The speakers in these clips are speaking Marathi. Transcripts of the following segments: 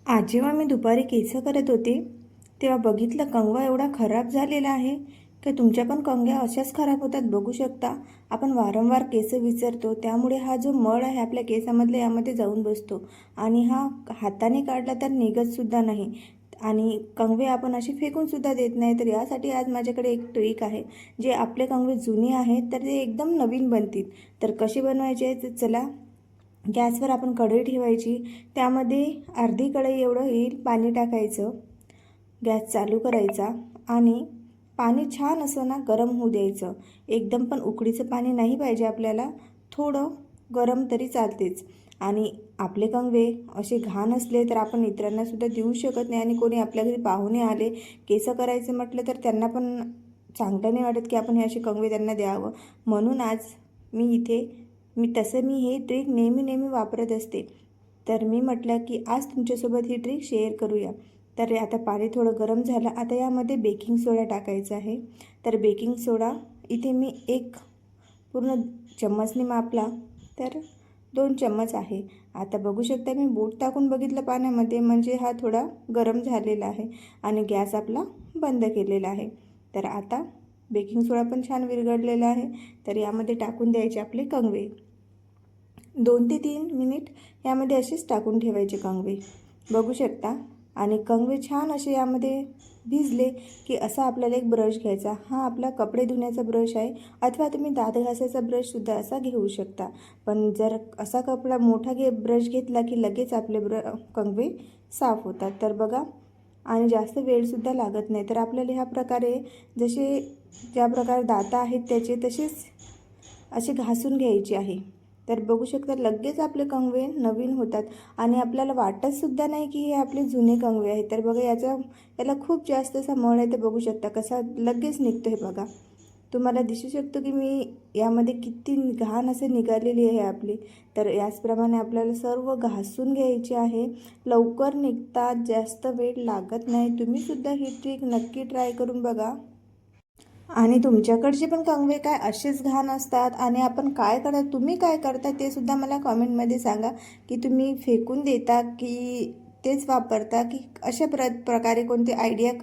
आज जेव्हा मी दुपारी केस करत होते तेव्हा बघितलं कंगवा एवढा खराब झालेला आहे की तुमच्या पण कंगव्या अशाच खराब होतात. बघू शकता, आपण वारंवार केस विसरतो, त्यामुळे हा जो मळ आहे आपल्या केसामधला यामध्ये जाऊन बसतो आणि हा हाताने काढला तर निघतसुद्धा नाही आणि कंगवे आपण असे फेकूनसुद्धा देत नाही. तर यासाठी आज माझ्याकडे एक ट्रिक आहे. जे आपले कंगवे जुने आहेत तर ते एकदम नवीन बनतील. तर कशी बनवायचे तर चला, गॅसवर आपण कढई ठेवायची, त्यामध्ये अर्धी कढई एवढं येईल पाणी टाकायचं, गॅस चालू करायचा आणि पाणी छान असं ना गरम होऊ द्यायचं. एकदम पण उकळीचं पाणी नाही पाहिजे आपल्याला, थोडं गरम तरी चालतेच. आणि आपले कंगवे असे घाण असले तर आपण इतरांनासुद्धा देऊ शकत नाही आणि कोणी आपल्या घरी पाहुणे आले केस करायचे म्हटलं तर त्यांना पण चांगलं नाही वाटत की आपण हे असे कंगवे त्यांना द्यावं. म्हणून आज मी हे ट्रिक नेहमी वापरत असते. तर मी म्हटलं की आज तुमच्यासोबत ही ट्रिक शेअर करूया. तर आता पाणी थोडं गरम झालं. आता यामध्ये बेकिंग सोडा टाकायचा आहे. तर बेकिंग सोडा इथे मी एक पूर्ण चम्मचने मापला तर 2 चम्मच आहे. आता बघू शकता, मी बोट टाकून बघितलं पाण्यामध्ये, म्हणजे हा थोडा गरम झालेला आहे आणि गॅस आपला बंद केलेला आहे. तर आता बेकिंग सोडा पण छान विरघळलेला आहे. तर यामध्ये टाकून द्यायचे आपले कंगवे. 2 ते 3 मिनिट यामध्ये असेच टाकून ठेवायचे कंगवे. बघू शकता, आणि कंगवे छान असे यामध्ये भिजले की असा आपल्याला एक ब्रश घ्यायचा. हा आपला कपडे धुण्याचा ब्रश आहे, अथवा तुम्ही दात घासायचा ब्रशसुद्धा असा घेऊ शकता. पण जर असा कपडा मोठा ब्रश घेतला की लगेच आपले कंगवे साफ होतात. तर बघा, आणि जास्त वेळसुद्धा लागत नाही. तर आपल्याला ह्या प्रकारे ज्या प्रकारे दात आहेत त्याचे तसेच असे घासून घ्यायचे आहे. तर बघू शकता, लगेच आपले कंगवे नवीन होतात आणि आपल्याला वाटतसुद्धा नाही की हे आपले जुने कंगवे आहेत. तर बघा, याला खूप जास्त असा मळ आहे. तर बघू शकता कसा लगेच निघतो. हे बघा, तुम्हाला दिसू शकतो की मी यामध्ये किती घाण असे निघालेली आहे आपली. तर याचप्रमाणे आपल्याला सर्व घासून घ्यायचे आहे. लवकर निघतात, जास्त वेळ लागत नाही. तुम्हीसुद्धा ही ट्रिक नक्की ट्राय करून बघा. आणि तुमच्याकडचे पण कंगवे काय असेच घाण असतात आणि तुम्ही काय करता ते सुद्धा मला कॉमेंटमध्ये सांगा. की तुम्ही फेकून देता की तेच वापरता, की अशा प्रकारे कोणती आयडिया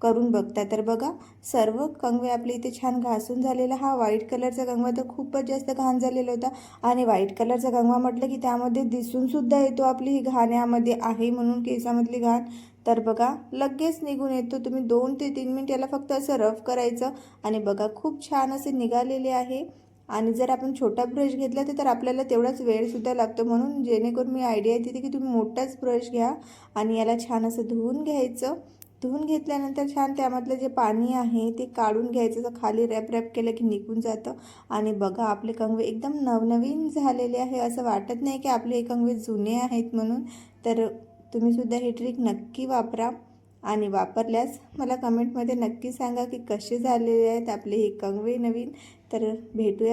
करून बघता. तर बघा, सर्व कंगवे आपले इथे छान घासून झालेला. हा व्हाईट कलरचा कंगवा तर खूपच जास्त घाण झालेला होता आणि व्हाईट कलरचा कंगवा म्हटलं की त्यामध्ये दिसूनसुद्धा येतो आपली ही घाण यामध्ये आहे म्हणून, केसामधली घाण. तर बघा, लगेच निघून येतो. तुम्ही 2 ते 3 मिनिट याला फक्त असं रफ करायचं आणि बघा, खूप छान असे निघालेले आहे. आणि जर आपण छोटा ब्रश घेतला तर आपल्याला तेवढाच वेळसुद्धा लागतो. म्हणून जेणेकरून मी आयडिया देते की तुम्ही मोठाच ब्रश घ्या आणि याला छान असं धुवून घ्यायचं. धुवून घेतल्यानंतर छान त्यामधलं जे पाणी आहे ते काढून घ्यायचं. तर खाली रॅप केलं की निघून जातं. आणि बघा, आपले कंगवे एकदम नवनवीन झालेले आहे. असं वाटत नाही की आपले हे कंगवे जुने आहेत म्हणून. तर तुम्हीसुद्धा ही ट्रिक नक्की वापरा आणि वापरल्यास मला कमेंटमध्ये नक्की सांगा की कसे झालेले आहेत आपले हे कंगवे नवीन. तर भेटूया